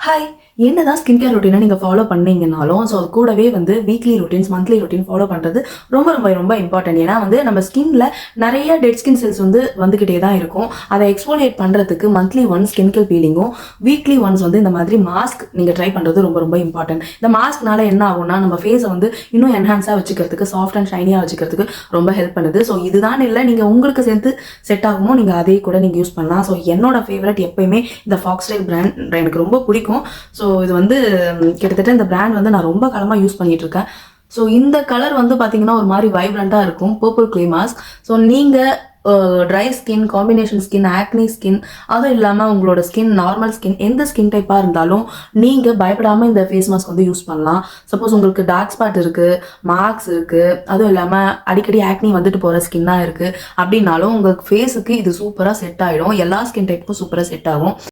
Hi. என்னதான் skin care ரொட்டீனை நீங்கள் follow பண்ணீங்கன்னாலும் so அது கூடவே வந்து weekly routines monthly routine follow பண்ணுறது ரொம்ப ரொம்ப ரொம்ப இம்பார்ட்டன்ட். ஏன்னா வந்து நம்ம ஸ்கின்ல நிறைய டெட் ஸ்கின் செல்ஸ் வந்துக்கிட்டே தான் இருக்கும். அதை எக்ஸ்போலியேட் பண்ணுறதுக்கு மந்த்லி ஒன்ஸ் கெமிக்கல் பீலிங்கும் வீக்லி ஒன்ஸ் இந்த மாதிரி மாஸ்க் நீங்கள் ட்ரை பண்ணுறது ரொம்ப ரொம்ப இம்பார்ட்டன்ட். இந்த மாஸ்க்னால என்ன ஆகும்னா நம்ம ஃபேஸை இன்னும் என்ஹான்ஸாக வச்சுக்கிறதுக்கு சாஃப்ட் அண்ட் ஷைனியாக வச்சுக்கிறதுக்கு ரொம்ப ஹெல்ப் பண்ணுது. ஸோ இதுதான் இல்லை, நீங்கள் உங்களுக்கு சேர்த்து செட் ஆகுமோ நீங்கள் அதே கூட நீங்கள் யூஸ் பண்ணலாம். ஸோ என்னோட ஃபேவரட் எப்பயுமே இந்த ஃபாக்ஸ்டைல் பிராண்ட் எனக்கு ரொம்ப பிடிக்கும். ஸோ இது கிட்டத்தட்ட இந்த பிராண்ட் நான் ரொம்ப காலமாக யூஸ் பண்ணிட்டு இருக்கேன். ஸோ இந்த கலர் பார்த்தீங்கன்னா ஒரு மாதிரி வைப்ரண்ட்டாக இருக்கும், பர்பிள் க்ளே மாஸ்க். ஸோ நீங்கள் ட்ரை ஸ்கின், காம்பினேஷன் ஸ்கின், ஆக்னி ஸ்கின், அதுவும் இல்லாமல் உங்களோட ஸ்கின் நார்மல் ஸ்கின், எந்த ஸ்கின் டைப்பாக இருந்தாலும் நீங்கள் பயப்படாமல் இந்த ஃபேஸ் மாஸ்க் யூஸ் பண்ணலாம். சப்போஸ் உங்களுக்கு டார்க் ஸ்பாட் இருக்குது, மார்க்ஸ் இருக்குது, அதுவும் இல்லாமல் அடிக்கடி ஆக்னி வந்துட்டு போகிற ஸ்கின்னாக இருக்குது அப்படின்னாலும் உங்கள் ஃபேஸுக்கு இது சூப்பராக செட் ஆகிடும். எல்லா ஸ்கின் டைப்புக்கும் சூப்பராக செட் ஆகும்.